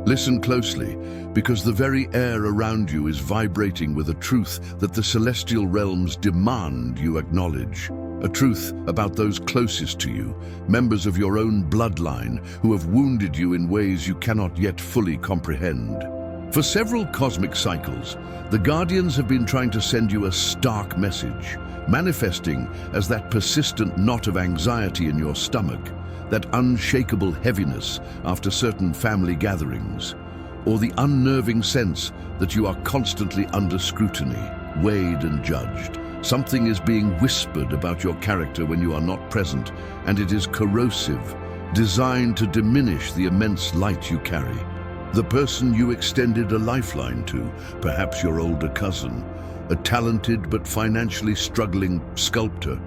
Listen closely, because the very air around you is vibrating with a truth that the celestial realms demand you acknowledge. A truth about those closest to you, members of your own bloodline who have wounded you in ways you cannot yet fully comprehend. For several cosmic cycles, the Guardians have been trying to send you a stark message, manifesting as that persistent knot of anxiety in your stomach, that unshakable heaviness after certain family gatherings, or the unnerving sense that you are constantly under scrutiny, weighed and judged. Something is being whispered about your character when you are not present, and it is corrosive, designed to diminish the immense light you carry. The person you extended a lifeline to, perhaps your older cousin, a talented but financially struggling sculptor,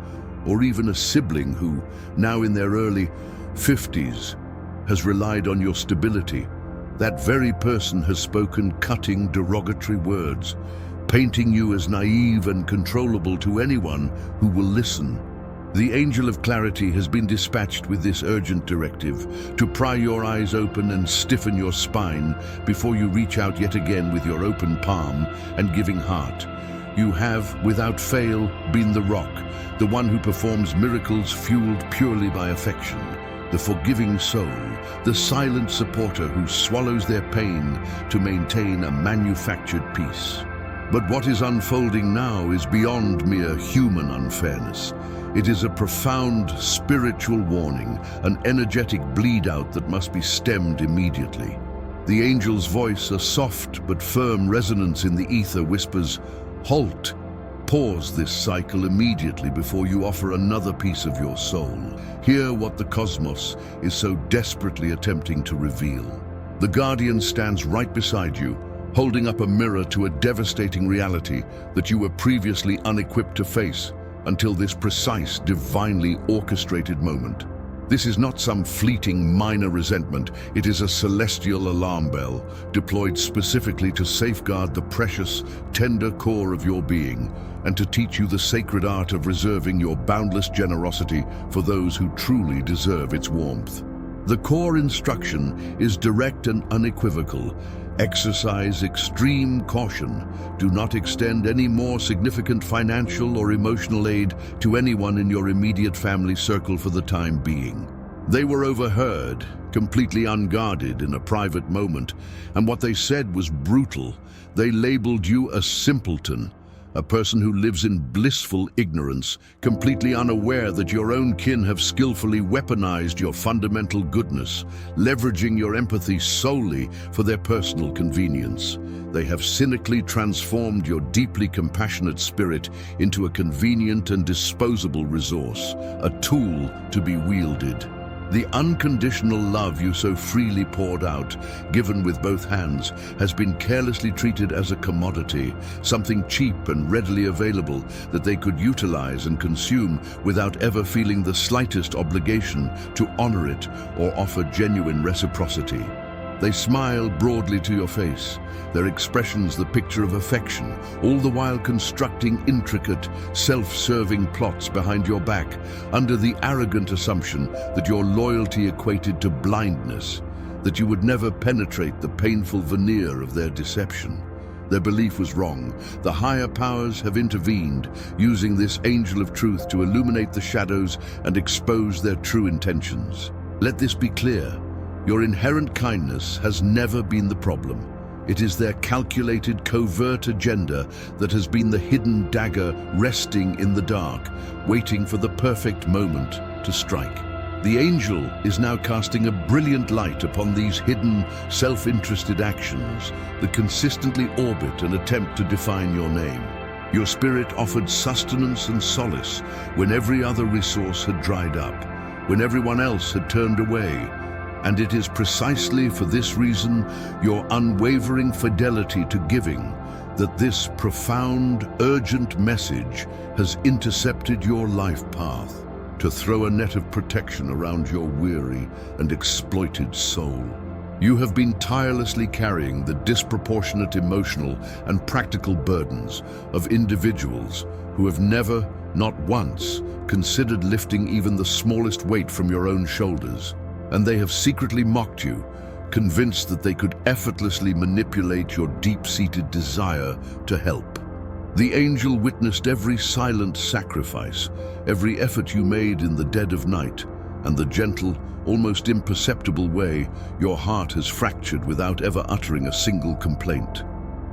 or even a sibling who, now in their early 50s, has relied on your stability. That very person has spoken cutting, derogatory words, painting you as naive and controllable to anyone who will listen. The Angel of Clarity has been dispatched with this urgent directive to pry your eyes open and stiffen your spine before you reach out yet again with your open palm and giving heart. You have, without fail, been the rock, the one who performs miracles fueled purely by affection, the forgiving soul, the silent supporter who swallows their pain to maintain a manufactured peace. But what is unfolding now is beyond mere human unfairness. It is a profound spiritual warning, an energetic bleed-out that must be stemmed immediately. The angel's voice, a soft but firm resonance in the ether, whispers, "Halt! Pause this cycle immediately before you offer another piece of your soul. Hear what the cosmos is so desperately attempting to reveal." The Guardian stands right beside you, holding up a mirror to a devastating reality that you were previously unequipped to face until this precise, divinely orchestrated moment. This is not some fleeting minor resentment. It is a celestial alarm bell deployed specifically to safeguard the precious, tender core of your being and to teach you the sacred art of reserving your boundless generosity for those who truly deserve its warmth. The core instruction is direct and unequivocal. Exercise extreme caution. Do not extend any more significant financial or emotional aid to anyone in your immediate family circle for the time being. They were overheard, completely unguarded in a private moment, and what they said was brutal. They labeled you a simpleton, a person who lives in blissful ignorance, completely unaware that your own kin have skillfully weaponized your fundamental goodness, leveraging your empathy solely for their personal convenience. They have cynically transformed your deeply compassionate spirit into a convenient and disposable resource, a tool to be wielded. The unconditional love you so freely poured out, given with both hands, has been carelessly treated as a commodity, something cheap and readily available that they could utilize and consume without ever feeling the slightest obligation to honor it or offer genuine reciprocity. They smile broadly to your face, their expressions the picture of affection, all the while constructing intricate, self-serving plots behind your back, under the arrogant assumption that your loyalty equated to blindness, that you would never penetrate the painful veneer of their deception. Their belief was wrong. The higher powers have intervened, using this angel of truth to illuminate the shadows and expose their true intentions. Let this be clear. Your inherent kindness has never been the problem. It is their calculated, covert agenda that has been the hidden dagger resting in the dark, waiting for the perfect moment to strike. The angel is now casting a brilliant light upon these hidden, self-interested actions that consistently orbit and attempt to define your name. Your spirit offered sustenance and solace when every other resource had dried up, when everyone else had turned away. And it is precisely for this reason, your unwavering fidelity to giving, that this profound, urgent message has intercepted your life path to throw a net of protection around your weary and exploited soul. You have been tirelessly carrying the disproportionate emotional and practical burdens of individuals who have never, not once, considered lifting even the smallest weight from your own shoulders. And they have secretly mocked you, convinced that they could effortlessly manipulate your deep-seated desire to help. The angel witnessed every silent sacrifice, every effort you made in the dead of night, and the gentle, almost imperceptible way your heart has fractured without ever uttering a single complaint.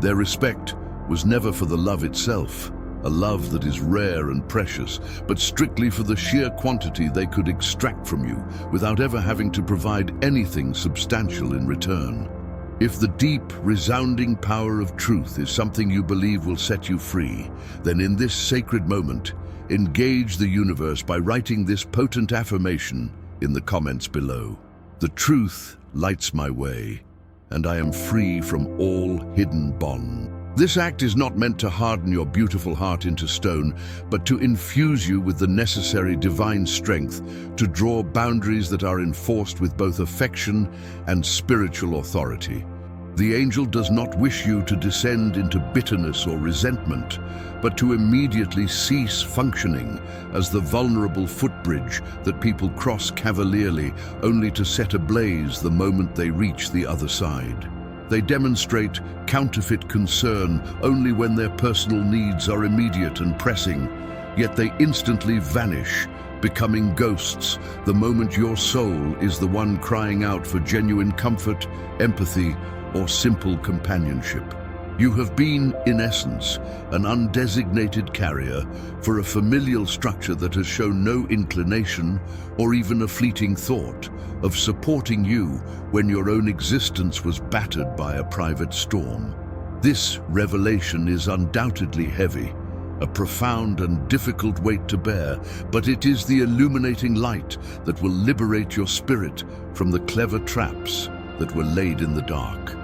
Their respect was never for the love itself, a love that is rare and precious, but strictly for the sheer quantity they could extract from you without ever having to provide anything substantial in return. If the deep, resounding power of truth is something you believe will set you free, then in this sacred moment, engage the universe by writing this potent affirmation in the comments below. The truth lights my way, and I am free from all hidden bond. This act is not meant to harden your beautiful heart into stone, but to infuse you with the necessary divine strength to draw boundaries that are enforced with both affection and spiritual authority. The angel does not wish you to descend into bitterness or resentment, but to immediately cease functioning as the vulnerable footbridge that people cross cavalierly only to set ablaze the moment they reach the other side. They demonstrate counterfeit concern only when their personal needs are immediate and pressing, yet they instantly vanish, becoming ghosts the moment your soul is the one crying out for genuine comfort, empathy, or simple companionship. You have been, in essence, an undesignated carrier for a familial structure that has shown no inclination, or even a fleeting thought, of supporting you when your own existence was battered by a private storm. This revelation is undoubtedly heavy, a profound and difficult weight to bear, but it is the illuminating light that will liberate your spirit from the clever traps that were laid in the dark.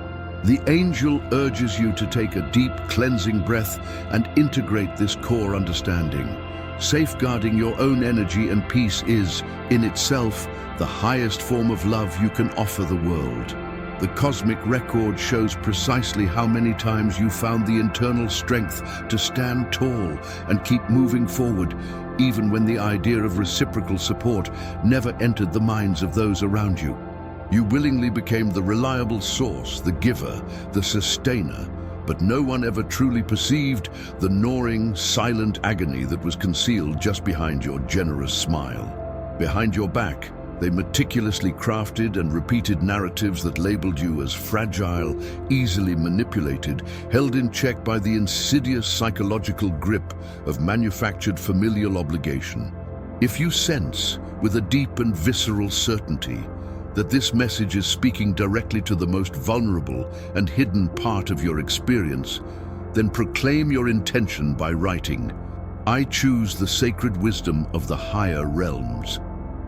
The angel urges you to take a deep, cleansing breath and integrate this core understanding. Safeguarding your own energy and peace is, in itself, the highest form of love you can offer the world. The cosmic record shows precisely how many times you found the internal strength to stand tall and keep moving forward, even when the idea of reciprocal support never entered the minds of those around you. You willingly became the reliable source, the giver, the sustainer, but no one ever truly perceived the gnawing, silent agony that was concealed just behind your generous smile. Behind your back, they meticulously crafted and repeated narratives that labeled you as fragile, easily manipulated, held in check by the insidious psychological grip of manufactured familial obligation. If you sense, with a deep and visceral certainty, that this message is speaking directly to the most vulnerable and hidden part of your experience, then proclaim your intention by writing, "I choose the sacred wisdom of the higher realms."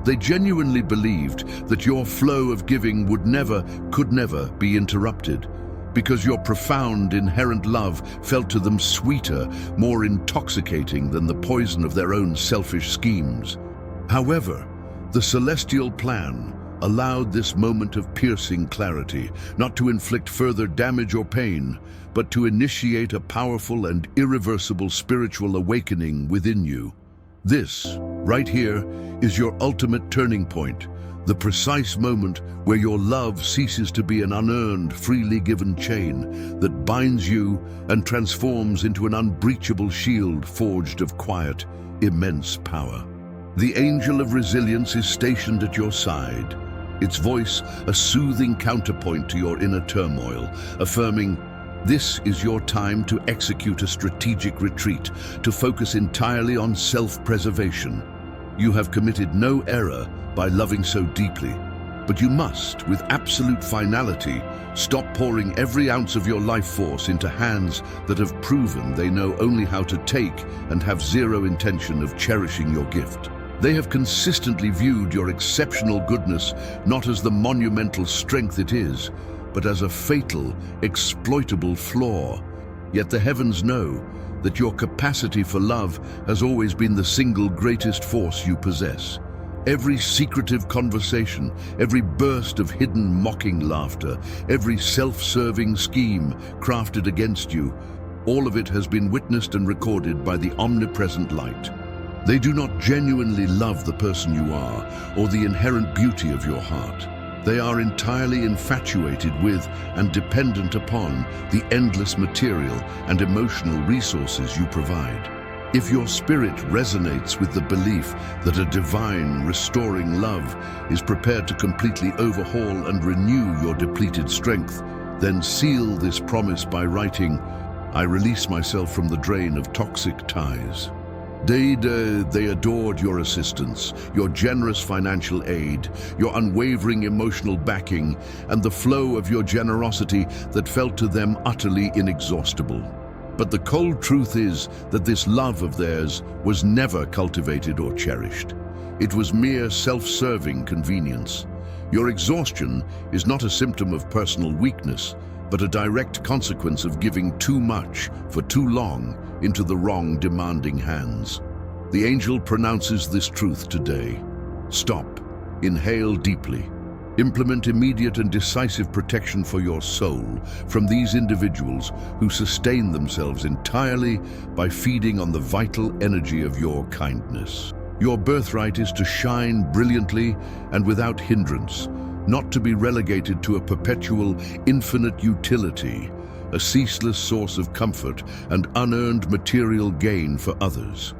They genuinely believed that your flow of giving could never be interrupted, because your profound, inherent love felt to them sweeter, more intoxicating than the poison of their own selfish schemes. However, the celestial plan allowed this moment of piercing clarity, not to inflict further damage or pain, but to initiate a powerful and irreversible spiritual awakening within you. This, right here, is your ultimate turning point, the precise moment where your love ceases to be an unearned, freely given chain that binds you and transforms into an unbreachable shield forged of quiet, immense power. The angel of resilience is stationed at your side, its voice a soothing counterpoint to your inner turmoil, affirming, "This is your time to execute a strategic retreat, to focus entirely on self-preservation. You have committed no error by loving so deeply, but you must, with absolute finality, stop pouring every ounce of your life force into hands that have proven they know only how to take and have zero intention of cherishing your gift. They have consistently viewed your exceptional goodness not as the monumental strength it is, but as a fatal, exploitable flaw. Yet the heavens know that your capacity for love has always been the single greatest force you possess. Every secretive conversation, every burst of hidden mocking laughter, every self-serving scheme crafted against you, all of it has been witnessed and recorded by the omnipresent light. They do not genuinely love the person you are or the inherent beauty of your heart. They are entirely infatuated with and dependent upon the endless material and emotional resources you provide. If your spirit resonates with the belief that a divine, restoring love is prepared to completely overhaul and renew your depleted strength, then seal this promise by writing, "I release myself from the drain of toxic ties." They adored your assistance, your generous financial aid, your unwavering emotional backing, and the flow of your generosity that felt to them utterly inexhaustible. But the cold truth is that this love of theirs was never cultivated or cherished. It was mere self-serving convenience. Your exhaustion is not a symptom of personal weakness, but a direct consequence of giving too much for too long into the wrong, demanding hands. The angel pronounces this truth today. Stop. Inhale deeply. Implement immediate and decisive protection for your soul from these individuals who sustain themselves entirely by feeding on the vital energy of your kindness. Your birthright is to shine brilliantly and without hindrance, not to be relegated to a perpetual, infinite utility, a ceaseless source of comfort and unearned material gain for others.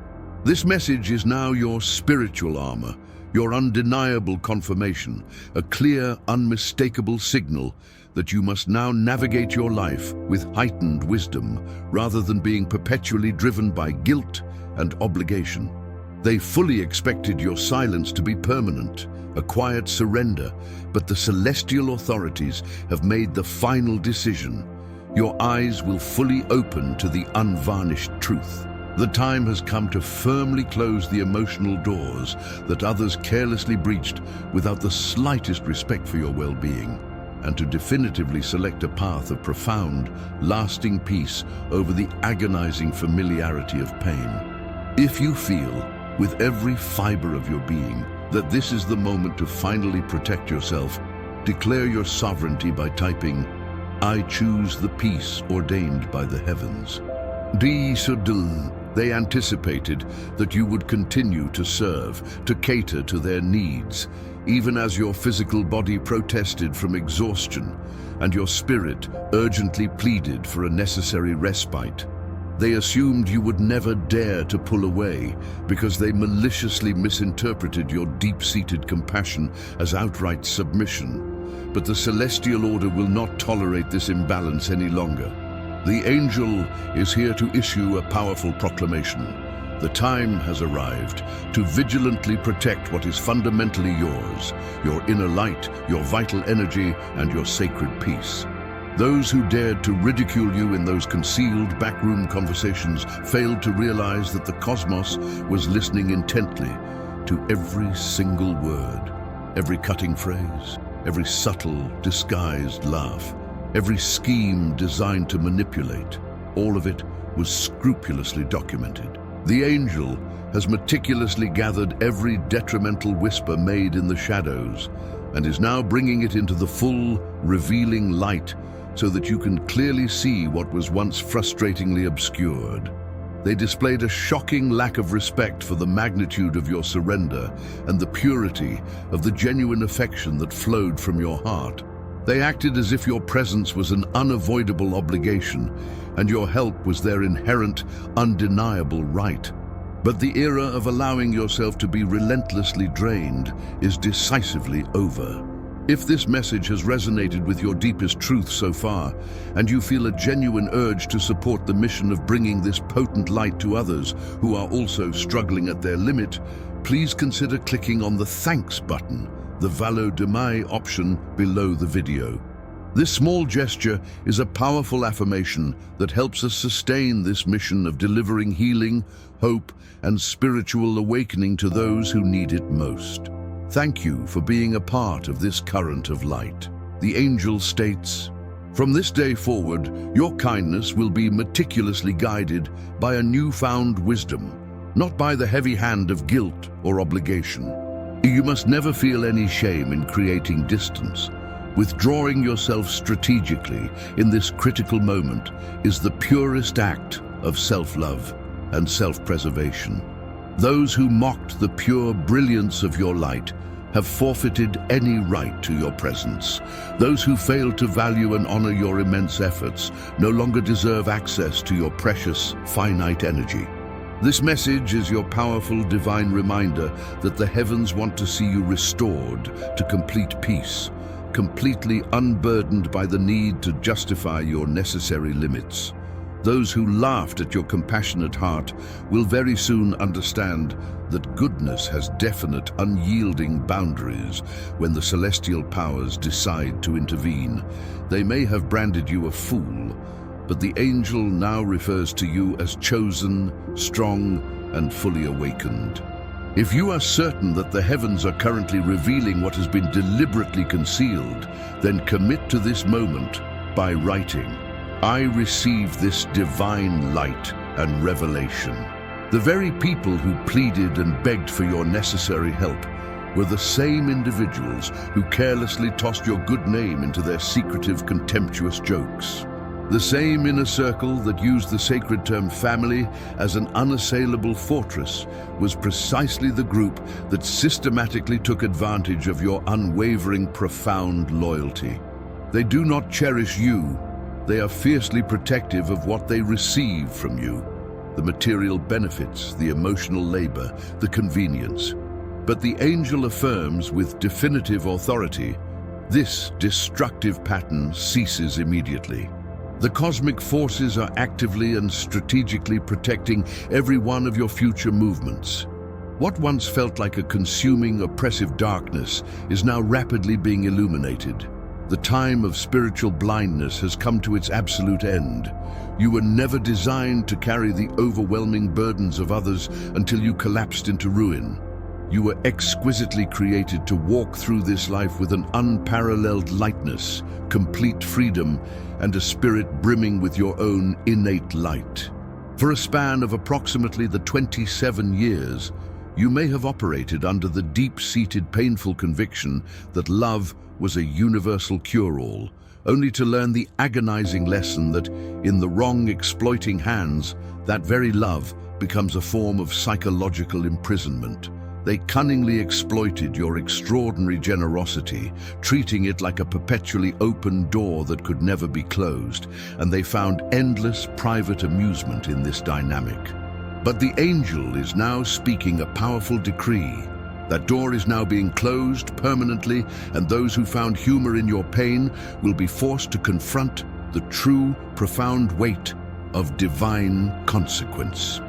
This message is now your spiritual armor, your undeniable confirmation, a clear, unmistakable signal that you must now navigate your life with heightened wisdom rather than being perpetually driven by guilt and obligation. They fully expected your silence to be permanent, a quiet surrender, but the celestial authorities have made the final decision. Your eyes will fully open to the unvarnished truth. The time has come to firmly close the emotional doors that others carelessly breached without the slightest respect for your well-being, and to definitively select a path of profound, lasting peace over the agonizing familiarity of pain. If you feel, with every fiber of your being, that this is the moment to finally protect yourself, declare your sovereignty by typing, "I choose the peace ordained by the heavens." They anticipated that you would continue to serve, to cater to their needs, even as your physical body protested from exhaustion and your spirit urgently pleaded for a necessary respite. They assumed you would never dare to pull away because they maliciously misinterpreted your deep-seated compassion as outright submission. But the celestial order will not tolerate this imbalance any longer. The angel is here to issue a powerful proclamation. The time has arrived to vigilantly protect what is fundamentally yours, your inner light, your vital energy, and your sacred peace. Those who dared to ridicule you in those concealed backroom conversations failed to realize that the cosmos was listening intently to every single word, every cutting phrase, every subtle, disguised laugh, every scheme designed to manipulate. All of it was scrupulously documented. The angel has meticulously gathered every detrimental whisper made in the shadows and is now bringing it into the full, revealing light so that you can clearly see what was once frustratingly obscured. They displayed a shocking lack of respect for the magnitude of your surrender and the purity of the genuine affection that flowed from your heart. They acted as if your presence was an unavoidable obligation and your help was their inherent, undeniable right. But the era of allowing yourself to be relentlessly drained is decisively over. If this message has resonated with your deepest truth so far, and you feel a genuine urge to support the mission of bringing this potent light to others who are also struggling at their limit, please consider clicking on the thanks button, the Valo de Mai option below the video. This small gesture is a powerful affirmation that helps us sustain this mission of delivering healing, hope, and spiritual awakening to those who need it most. Thank you for being a part of this current of light. The angel states, "From this day forward, your kindness will be meticulously guided by a newfound wisdom, not by the heavy hand of guilt or obligation. You must never feel any shame in creating distance. Withdrawing yourself strategically in this critical moment is the purest act of self-love and self-preservation. Those who mocked the pure brilliance of your light have forfeited any right to your presence. Those who fail to value and honor your immense efforts no longer deserve access to your precious, finite energy. This message is your powerful divine reminder that the heavens want to see you restored to complete peace, completely unburdened by the need to justify your necessary limits. Those who laughed at your compassionate heart will very soon understand that goodness has definite, unyielding boundaries when the celestial powers decide to intervene. They may have branded you a fool, but the angel now refers to you as chosen, strong, and fully awakened. If you are certain that the heavens are currently revealing what has been deliberately concealed, then commit to this moment by writing, "I receive this divine light and revelation." The very people who pleaded and begged for your necessary help were the same individuals who carelessly tossed your good name into their secretive, contemptuous jokes. The same inner circle that used the sacred term family as an unassailable fortress was precisely the group that systematically took advantage of your unwavering, profound loyalty. They do not cherish you. They are fiercely protective of what they receive from you: the material benefits, the emotional labor, the convenience. But the angel affirms with definitive authority, this destructive pattern ceases immediately. The cosmic forces are actively and strategically protecting every one of your future movements. What once felt like a consuming, oppressive darkness is now rapidly being illuminated. The time of spiritual blindness has come to its absolute end. You were never designed to carry the overwhelming burdens of others until you collapsed into ruin. You were exquisitely created to walk through this life with an unparalleled lightness, complete freedom, and a spirit brimming with your own innate light. For a span of approximately the 27 years, you may have operated under the deep-seated painful conviction that love was a universal cure-all, only to learn the agonizing lesson that, in the wrong exploiting hands, that very love becomes a form of psychological imprisonment. They cunningly exploited your extraordinary generosity, treating it like a perpetually open door that could never be closed, and they found endless private amusement in this dynamic. But the angel is now speaking a powerful decree. That door is now being closed permanently, and those who found humor in your pain will be forced to confront the true, profound weight of divine consequence.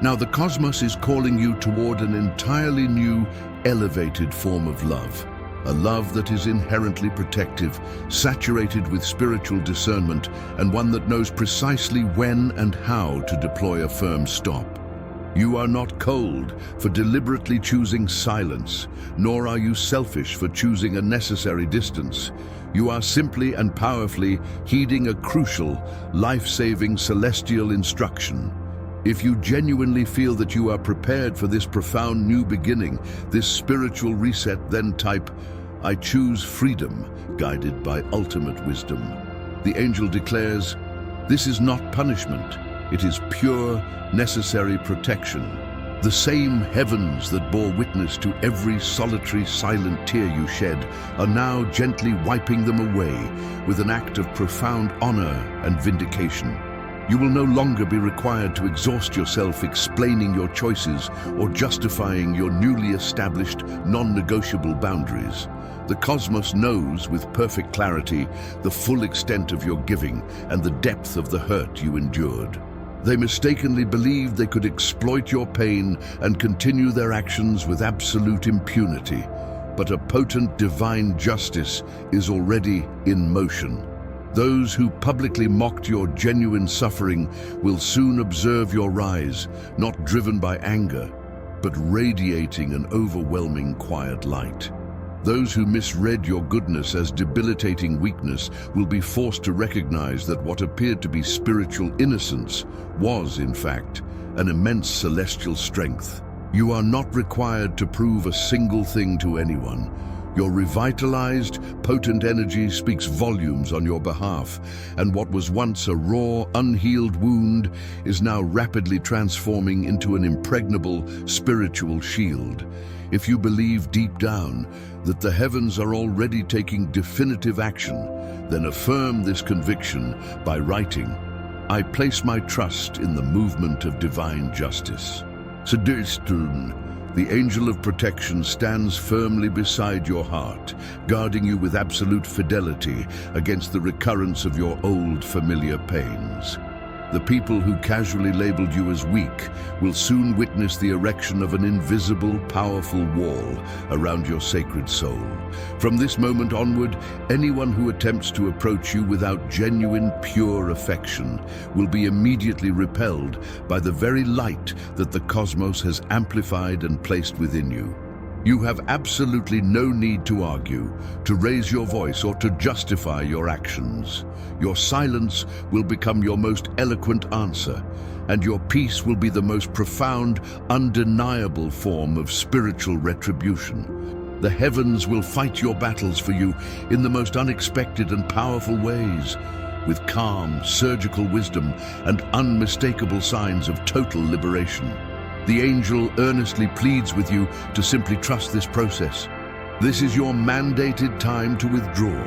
Now, the cosmos is calling you toward an entirely new, elevated form of love. A love that is inherently protective, saturated with spiritual discernment, and one that knows precisely when and how to deploy a firm stop. You are not cold for deliberately choosing silence, nor are you selfish for choosing a necessary distance. You are simply and powerfully heeding a crucial, life-saving celestial instruction. If you genuinely feel that you are prepared for this profound new beginning, this spiritual reset, then type, "I choose freedom, guided by ultimate wisdom." The angel declares, this is not punishment, it is pure, necessary protection. The same heavens that bore witness to every solitary, silent tear you shed are now gently wiping them away with an act of profound honor and vindication. You will no longer be required to exhaust yourself explaining your choices or justifying your newly established, non-negotiable boundaries. The cosmos knows with perfect clarity the full extent of your giving and the depth of the hurt you endured. They mistakenly believed they could exploit your pain and continue their actions with absolute impunity. But a potent divine justice is already in motion. Those who publicly mocked your genuine suffering will soon observe your rise, not driven by anger, but radiating an overwhelming quiet light. Those who misread your goodness as debilitating weakness will be forced to recognize that what appeared to be spiritual innocence was, in fact, an immense celestial strength. You are not required to prove a single thing to anyone. Your revitalized, potent energy speaks volumes on your behalf, and what was once a raw, unhealed wound is now rapidly transforming into an impregnable spiritual shield. If you believe deep down that the heavens are already taking definitive action, then affirm this conviction by writing, "I place my trust in the movement of divine justice." Sedistun, the angel of protection, stands firmly beside your heart, guarding you with absolute fidelity against the recurrence of your old familiar pains. The people who casually labeled you as weak will soon witness the erection of an invisible, powerful wall around your sacred soul. From this moment onward, anyone who attempts to approach you without genuine, pure affection will be immediately repelled by the very light that the cosmos has amplified and placed within you. You have absolutely no need to argue, to raise your voice, or to justify your actions. Your silence will become your most eloquent answer, and your peace will be the most profound, undeniable form of spiritual retribution. The heavens will fight your battles for you in the most unexpected and powerful ways, with calm, surgical wisdom and unmistakable signs of total liberation. The angel earnestly pleads with you to simply trust this process. This is your mandated time to withdraw,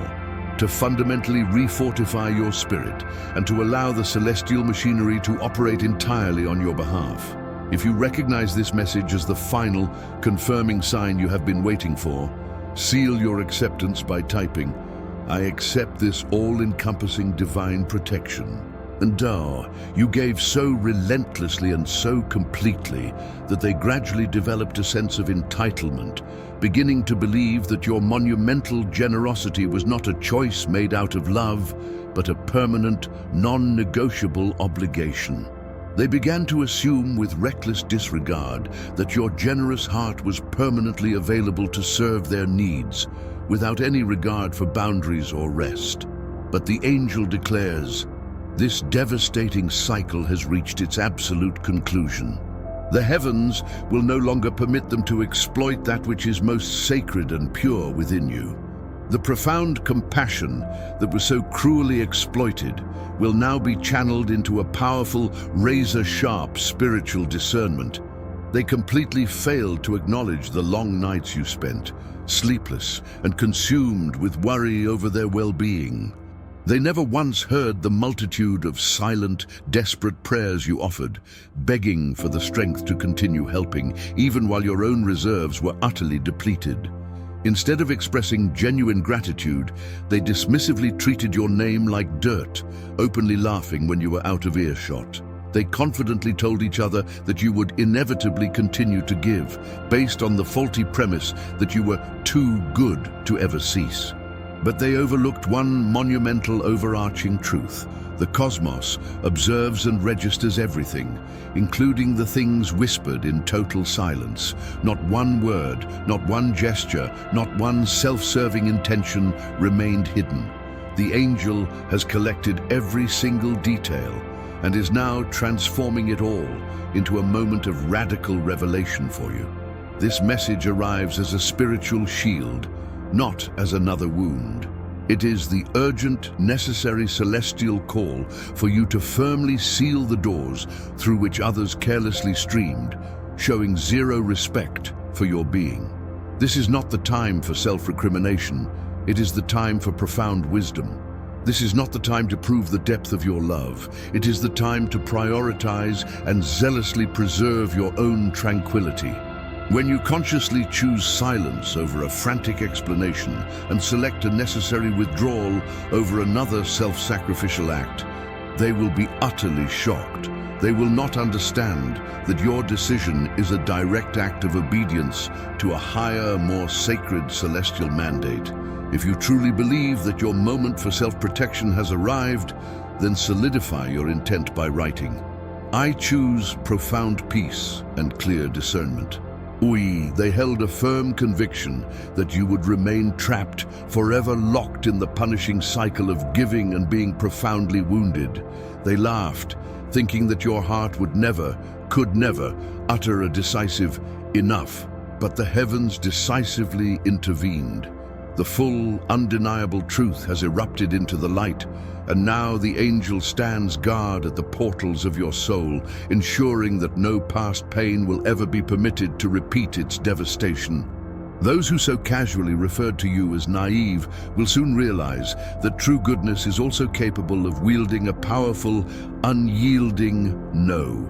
to fundamentally refortify your spirit, and to allow the celestial machinery to operate entirely on your behalf. If you recognize this message as the final, confirming sign you have been waiting for, seal your acceptance by typing, "I accept this all-encompassing divine protection." And you gave so relentlessly and so completely that they gradually developed a sense of entitlement, beginning to believe that your monumental generosity was not a choice made out of love, but a permanent, non-negotiable obligation. They began to assume with reckless disregard that your generous heart was permanently available to serve their needs, without any regard for boundaries or rest. But the angel declares, this devastating cycle has reached its absolute conclusion. The heavens will no longer permit them to exploit that which is most sacred and pure within you. The profound compassion that was so cruelly exploited will now be channeled into a powerful, razor-sharp spiritual discernment. They completely failed to acknowledge the long nights you spent, sleepless and consumed with worry over their well-being. They never once heard the multitude of silent, desperate prayers you offered, begging for the strength to continue helping, even while your own reserves were utterly depleted. Instead of expressing genuine gratitude, they dismissively treated your name like dirt, openly laughing when you were out of earshot. They confidently told each other that you would inevitably continue to give, based on the faulty premise that you were too good to ever cease. But they overlooked one monumental overarching truth. The cosmos observes and registers everything, including the things whispered in total silence. Not one word, not one gesture, not one self-serving intention remained hidden. The angel has collected every single detail and is now transforming it all into a moment of radical revelation for you. This message arrives as a spiritual shield, not as another wound. It is the urgent, necessary celestial call for you to firmly seal the doors through which others carelessly streamed, showing zero respect for your being. This is not the time for self-recrimination. It is the time for profound wisdom. This is not the time to prove the depth of your love. It is the time to prioritize and zealously preserve your own tranquility. When you consciously choose silence over a frantic explanation and select a necessary withdrawal over another self-sacrificial act, they will be utterly shocked. They will not understand that your decision is a direct act of obedience to a higher, more sacred celestial mandate. If you truly believe that your moment for self-protection has arrived, then solidify your intent by writing, "I choose profound peace and clear discernment." They held a firm conviction that you would remain trapped, forever locked in the punishing cycle of giving and being profoundly wounded. They laughed, thinking that your heart would never, could never, utter a decisive enough. But the heavens decisively intervened. The full, undeniable truth has erupted into the light, and now the angel stands guard at the portals of your soul, ensuring that no past pain will ever be permitted to repeat its devastation. Those who so casually referred to you as naive will soon realize that true goodness is also capable of wielding a powerful, unyielding no.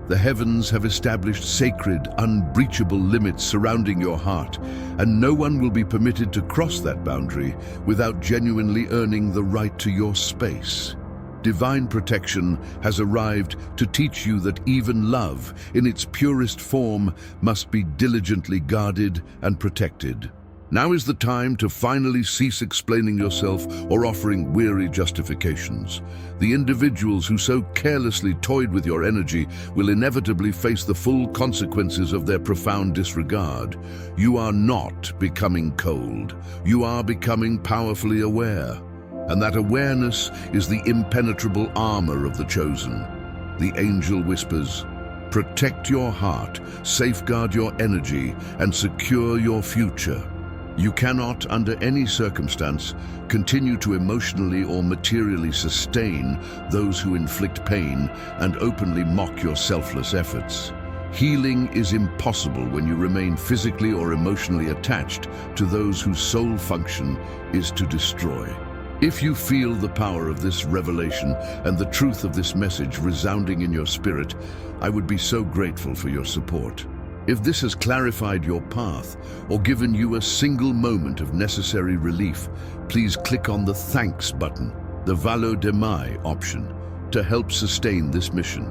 The heavens have established sacred, unbreachable limits surrounding your heart, and no one will be permitted to cross that boundary without genuinely earning the right to your space. Divine protection has arrived to teach you that even love, in its purest form, must be diligently guarded and protected. Now is the time to finally cease explaining yourself or offering weary justifications. The individuals who so carelessly toyed with your energy will inevitably face the full consequences of their profound disregard. You are not becoming cold. You are becoming powerfully aware. And that awareness is the impenetrable armor of the chosen. The angel whispers, "Protect your heart, safeguard your energy, and secure your future." You cannot, under any circumstance, continue to emotionally or materially sustain those who inflict pain and openly mock your selfless efforts. Healing is impossible when you remain physically or emotionally attached to those whose sole function is to destroy. If you feel the power of this revelation and the truth of this message resounding in your spirit, I would be so grateful for your support. If this has clarified your path or given you a single moment of necessary relief, please click on the Thanks button, the Valo de Mai option, to help sustain this mission.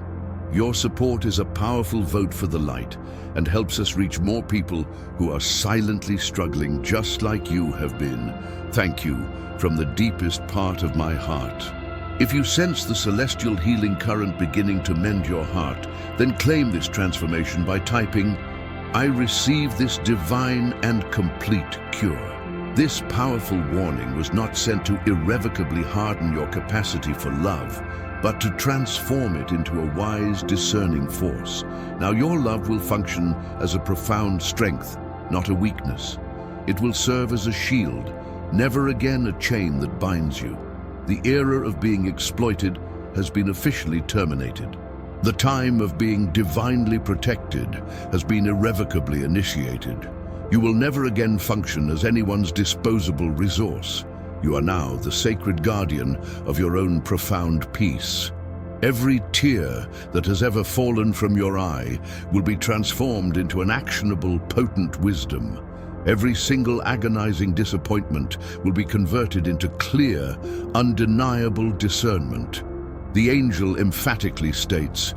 Your support is a powerful vote for the light and helps us reach more people who are silently struggling just like you have been. Thank you from the deepest part of my heart. If you sense the celestial healing current beginning to mend your heart, then claim this transformation by typing, "I receive this divine and complete cure." This powerful warning was not sent to irrevocably harden your capacity for love, but to transform it into a wise, discerning force. Now your love will function as a profound strength, not a weakness. It will serve as a shield, never again a chain that binds you. The era of being exploited has been officially terminated. The time of being divinely protected has been irrevocably initiated. You will never again function as anyone's disposable resource. You are now the sacred guardian of your own profound peace. Every tear that has ever fallen from your eye will be transformed into an actionable, potent wisdom. Every single agonizing disappointment will be converted into clear, undeniable discernment. The angel emphatically states,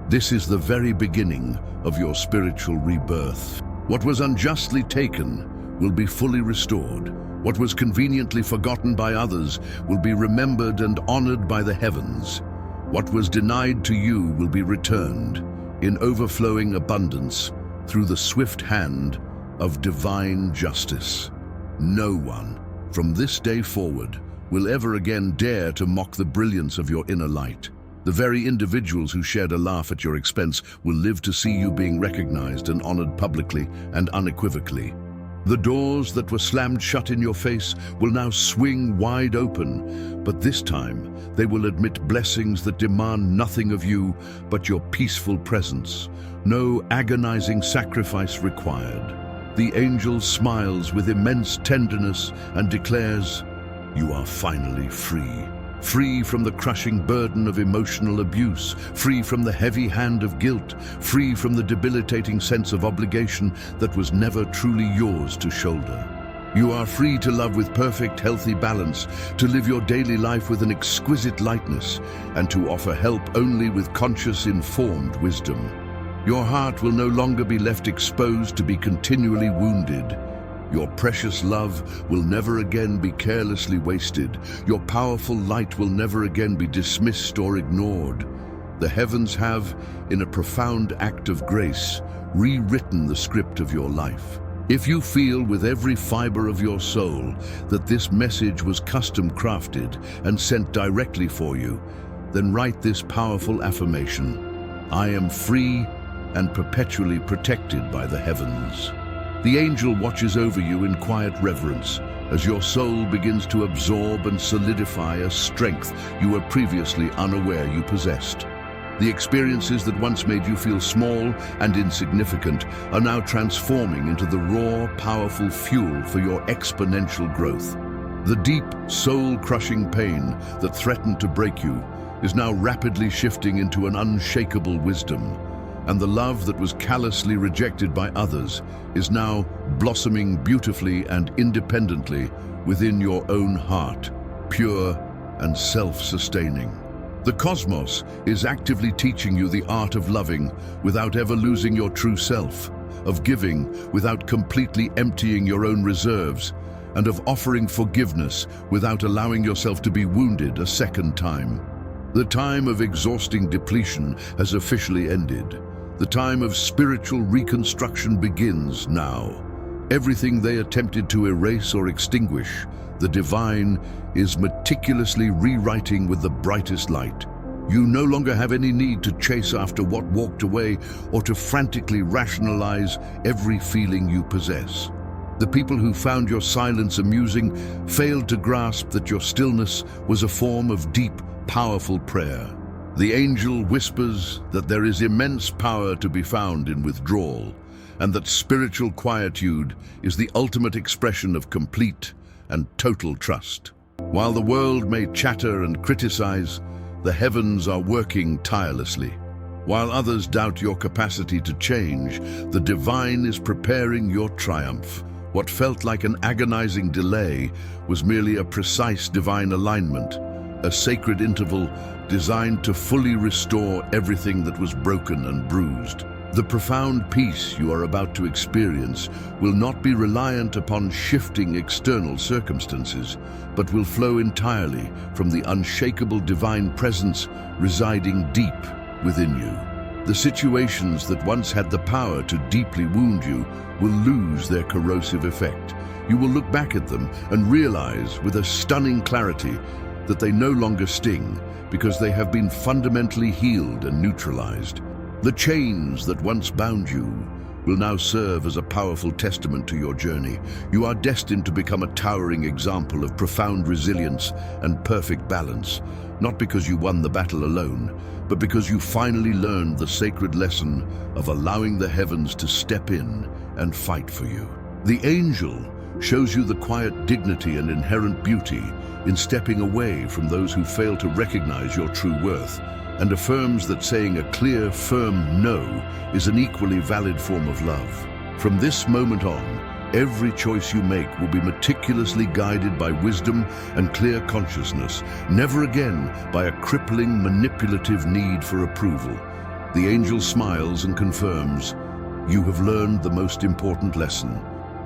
"This is the very beginning of your spiritual rebirth. What was unjustly taken will be fully restored. What was conveniently forgotten by others will be remembered and honored by the heavens. What was denied to you will be returned in overflowing abundance through the swift hand of divine justice. No one, from this day forward, will ever again dare to mock the brilliance of your inner light. The very individuals who shared a laugh at your expense will live to see you being recognized and honored publicly and unequivocally. The doors that were slammed shut in your face will now swing wide open, but this time they will admit blessings that demand nothing of you but your peaceful presence. No agonizing sacrifice required. The angel smiles with immense tenderness and declares, "You are finally free. Free from the crushing burden of emotional abuse, free from the heavy hand of guilt, free from the debilitating sense of obligation that was never truly yours to shoulder. You are free to love with perfect, healthy balance, to live your daily life with an exquisite lightness, and to offer help only with conscious, informed wisdom. Your heart will no longer be left exposed to be continually wounded. Your precious love will never again be carelessly wasted. Your powerful light will never again be dismissed or ignored. The heavens have, in a profound act of grace, rewritten the script of your life. If you feel with every fiber of your soul that this message was custom crafted and sent directly for you, then write this powerful affirmation: I am free and perpetually protected by the heavens. The angel watches over you in quiet reverence, as your soul begins to absorb and solidify a strength you were previously unaware you possessed. The experiences that once made you feel small and insignificant are now transforming into the raw, powerful fuel for your exponential growth. The deep, soul-crushing pain that threatened to break you is now rapidly shifting into an unshakable wisdom, and the love that was callously rejected by others is now blossoming beautifully and independently within your own heart, pure and self-sustaining. The cosmos is actively teaching you the art of loving without ever losing your true self, of giving without completely emptying your own reserves, and of offering forgiveness without allowing yourself to be wounded a second time. The time of exhausting depletion has officially ended. The time of spiritual reconstruction begins now. Everything they attempted to erase or extinguish, the divine is meticulously rewriting with the brightest light. You no longer have any need to chase after what walked away or to frantically rationalize every feeling you possess. The people who found your silence amusing failed to grasp that your stillness was a form of deep, powerful prayer. The angel whispers that there is immense power to be found in withdrawal, and that spiritual quietude is the ultimate expression of complete and total trust. While the world may chatter and criticize, the heavens are working tirelessly. While others doubt your capacity to change, the divine is preparing your triumph. What felt like an agonizing delay was merely a precise divine alignment, a sacred interval designed to fully restore everything that was broken and bruised. The profound peace you are about to experience will not be reliant upon shifting external circumstances, but will flow entirely from the unshakable divine presence residing deep within you. The situations that once had the power to deeply wound you will lose their corrosive effect. You will look back at them and realize with a stunning clarity that they no longer sting because they have been fundamentally healed and neutralized. The chains that once bound you will now serve as a powerful testament to your journey. You are destined to become a towering example of profound resilience and perfect balance, not because you won the battle alone, but because you finally learned the sacred lesson of allowing the heavens to step in and fight for you. The angel shows you the quiet dignity and inherent beauty in stepping away from those who fail to recognize your true worth, and affirms that saying a clear, firm no is an equally valid form of love. From this moment on, every choice you make will be meticulously guided by wisdom and clear consciousness, never again by a crippling, manipulative need for approval. The angel smiles and confirms, you have learned the most important lesson.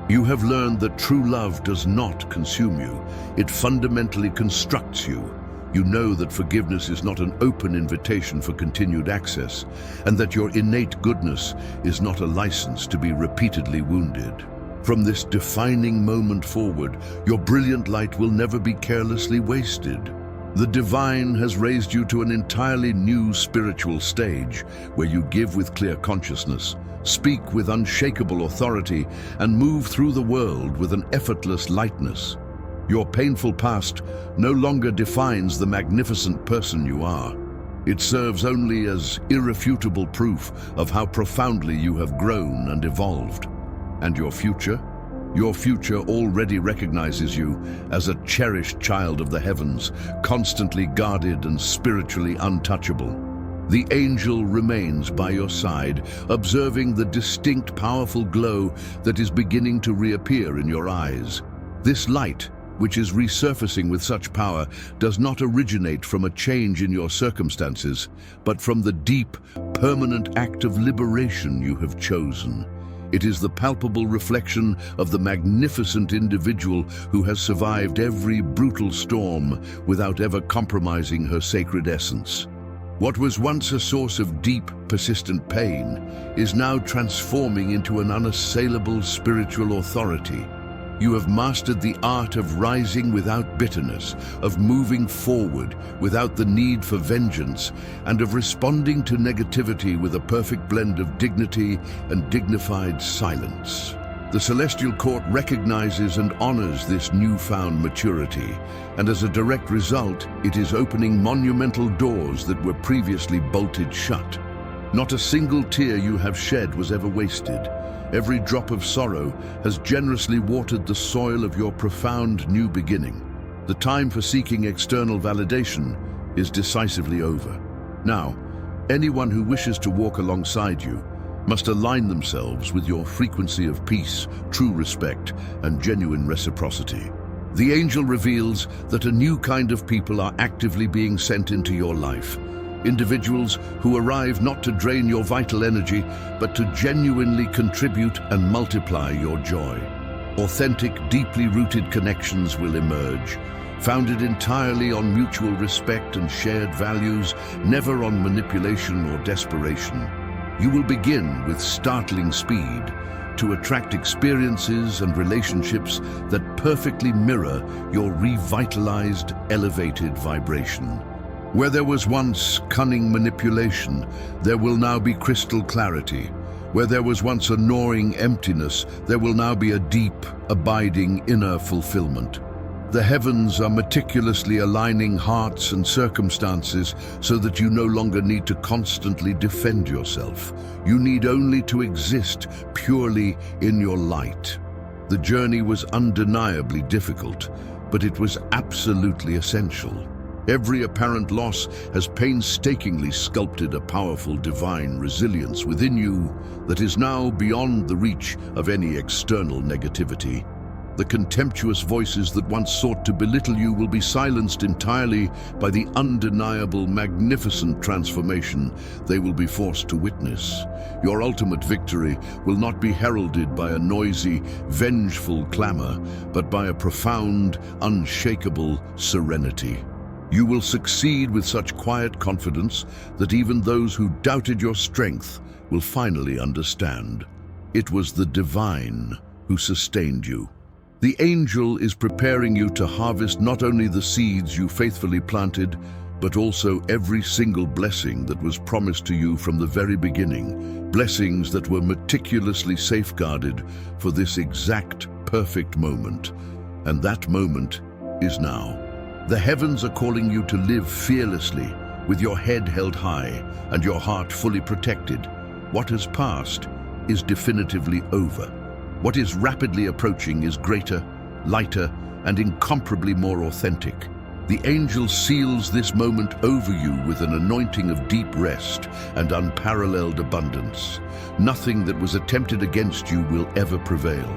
You have learned that true love does not consume you. It fundamentally constructs you. You know that forgiveness is not an open invitation for continued access, and that your innate goodness is not a license to be repeatedly wounded. From this defining moment forward, your brilliant light will never be carelessly wasted. The divine has raised you to an entirely new spiritual stage, where you give with clear consciousness, speak with unshakable authority, and move through the world with an effortless lightness. Your painful past no longer defines the magnificent person you are. It serves only as irrefutable proof of how profoundly you have grown and evolved. And your future? Your future already recognizes you as a cherished child of the heavens, constantly guarded and spiritually untouchable. The angel remains by your side, observing the distinct, powerful glow that is beginning to reappear in your eyes. This light, which is resurfacing with such power, does not originate from a change in your circumstances, but from the deep, permanent act of liberation you have chosen. It is the palpable reflection of the magnificent individual who has survived every brutal storm without ever compromising her sacred essence. What was once a source of deep, persistent pain is now transforming into an unassailable spiritual authority. You have mastered the art of rising without bitterness, of moving forward without the need for vengeance, and of responding to negativity with a perfect blend of dignity and dignified silence. The Celestial Court recognizes and honors this newfound maturity, and as a direct result, it is opening monumental doors that were previously bolted shut. Not a single tear you have shed was ever wasted. Every drop of sorrow has generously watered the soil of your profound new beginning. The time for seeking external validation is decisively over. Now, anyone who wishes to walk alongside you must align themselves with your frequency of peace, true respect, and genuine reciprocity. The angel reveals that a new kind of people are actively being sent into your life. Individuals who arrive not to drain your vital energy, but to genuinely contribute and multiply your joy. Authentic, deeply rooted connections will emerge, founded entirely on mutual respect and shared values, never on manipulation or desperation. You will begin with startling speed to attract experiences and relationships that perfectly mirror your revitalized, elevated vibration. Where there was once cunning manipulation, there will now be crystal clarity. Where there was once a gnawing emptiness, there will now be a deep, abiding inner fulfillment. The heavens are meticulously aligning hearts and circumstances so that you no longer need to constantly defend yourself. You need only to exist purely in your light. The journey was undeniably difficult, but it was absolutely essential. Every apparent loss has painstakingly sculpted a powerful divine resilience within you that is now beyond the reach of any external negativity. The contemptuous voices that once sought to belittle you will be silenced entirely by the undeniable, magnificent transformation they will be forced to witness. Your ultimate victory will not be heralded by a noisy, vengeful clamor, but by a profound, unshakable serenity. You will succeed with such quiet confidence that even those who doubted your strength will finally understand. It was the divine who sustained you. The angel is preparing you to harvest not only the seeds you faithfully planted, but also every single blessing that was promised to you from the very beginning, blessings that were meticulously safeguarded for this exact perfect moment. And that moment is now. The heavens are calling you to live fearlessly, with your head held high and your heart fully protected. What has passed is definitively over. What is rapidly approaching is greater, lighter, and incomparably more authentic. The angel seals this moment over you with an anointing of deep rest and unparalleled abundance. Nothing that was attempted against you will ever prevail.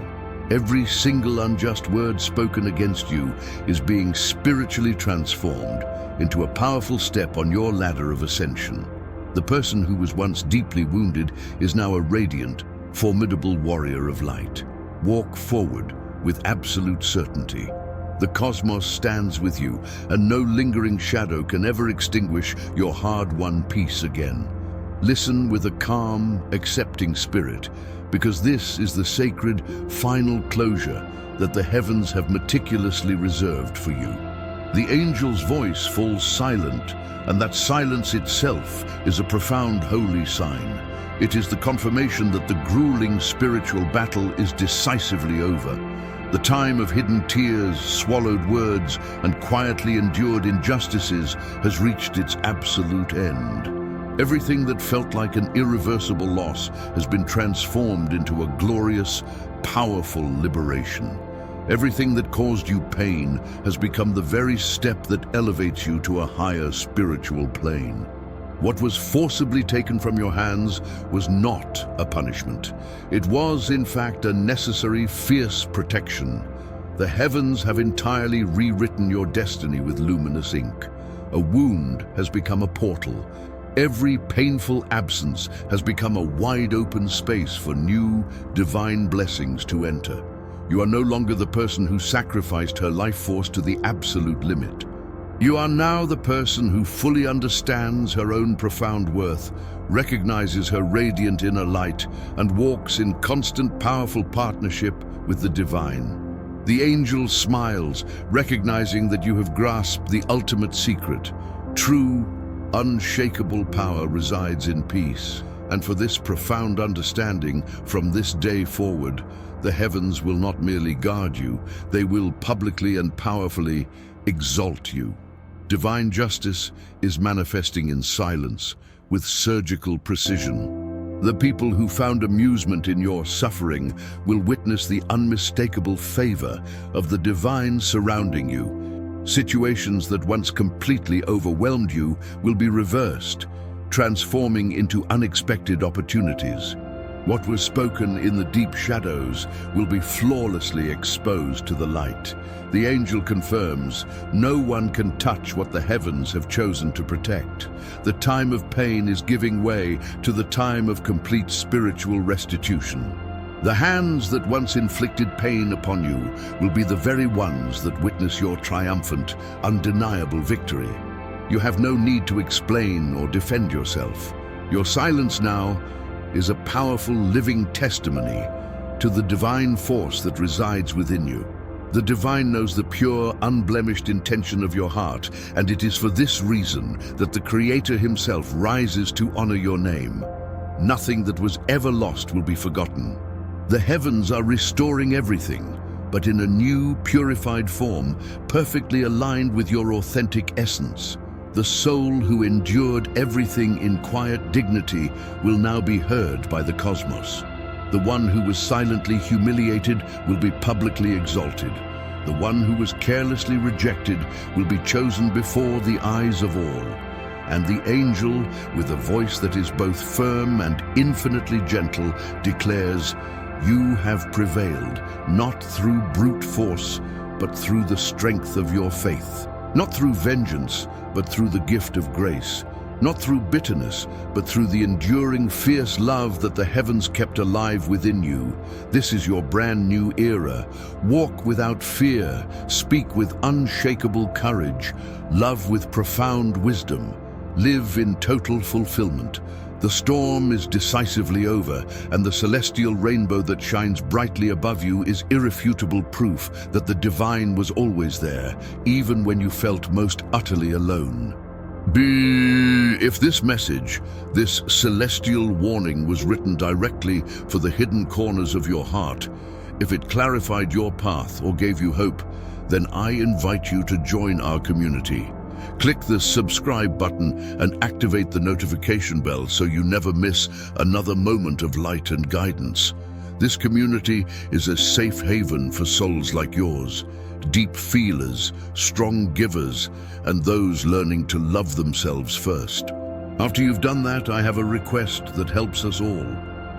Every single unjust word spoken against you is being spiritually transformed into a powerful step on your ladder of ascension. The person who was once deeply wounded is now a radiant, formidable warrior of light. Walk forward with absolute certainty. The cosmos stands with you, and no lingering shadow can ever extinguish your hard-won peace again. Listen with a calm, accepting spirit, because this is the sacred, final closure that the heavens have meticulously reserved for you. The angel's voice falls silent, and that silence itself is a profound holy sign. It is the confirmation that the grueling spiritual battle is decisively over. The time of hidden tears, swallowed words, and quietly endured injustices has reached its absolute end. Everything that felt like an irreversible loss has been transformed into a glorious, powerful liberation. Everything that caused you pain has become the very step that elevates you to a higher spiritual plane. What was forcibly taken from your hands was not a punishment. It was, in fact, a necessary, fierce protection. The heavens have entirely rewritten your destiny with luminous ink. A wound has become a portal. Every painful absence has become a wide-open space for new, divine blessings to enter. You are no longer the person who sacrificed her life force to the absolute limit. You are now the person who fully understands her own profound worth, recognizes her radiant inner light, and walks in constant, powerful partnership with the divine. The angel smiles, recognizing that you have grasped the ultimate secret. True, unshakable power resides in peace. And for this profound understanding, from this day forward, the heavens will not merely guard you, they will publicly and powerfully exalt you. Divine justice is manifesting in silence, with surgical precision. The people who found amusement in your suffering will witness the unmistakable favor of the divine surrounding you. Situations that once completely overwhelmed you will be reversed, transforming into unexpected opportunities. What was spoken in the deep shadows will be flawlessly exposed to the light. The angel confirms, no one can touch what the heavens have chosen to protect. The time of pain is giving way to the time of complete spiritual restitution. The hands that once inflicted pain upon you will be the very ones that witness your triumphant, undeniable victory. You have no need to explain or defend yourself. Your silence now is a powerful living testimony to the divine force that resides within you. The divine knows the pure, unblemished intention of your heart, and it is for this reason that the Creator himself rises to honor your name. Nothing that was ever lost will be forgotten. The heavens are restoring everything, but in a new, purified form, perfectly aligned with your authentic essence. The soul who endured everything in quiet dignity will now be heard by the cosmos. The one who was silently humiliated will be publicly exalted. The one who was carelessly rejected will be chosen before the eyes of all. And the angel, with a voice that is both firm and infinitely gentle, declares, "You have prevailed, not through brute force, but through the strength of your faith. Not through vengeance, but through the gift of grace. Not through bitterness, but through the enduring, fierce love that the heavens kept alive within you. This is your brand new era. Walk without fear, speak with unshakable courage, love with profound wisdom, live in total fulfillment. The storm is decisively over, and the celestial rainbow that shines brightly above you is irrefutable proof that the divine was always there, even when you felt most utterly alone. If this message, this celestial warning was written directly for the hidden corners of your heart, if it clarified your path or gave you hope, then I invite you to join our community. Click the subscribe button and activate the notification bell so you never miss another moment of light and guidance. This community is a safe haven for souls like yours, deep feelers, strong givers, and those learning to love themselves first. After you've done that, I have a request that helps us all.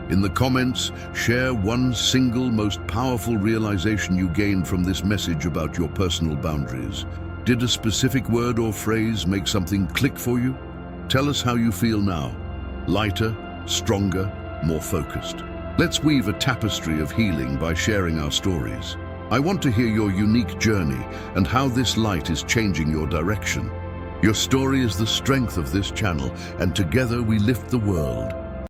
In the comments, share one single most powerful realization you gained from this message about your personal boundaries. Did a specific word or phrase make something click for you? Tell us how you feel now. Lighter, stronger, more focused. Let's weave a tapestry of healing by sharing our stories. I want to hear your unique journey and how this light is changing your direction. Your story is the strength of this channel, and together we lift the world.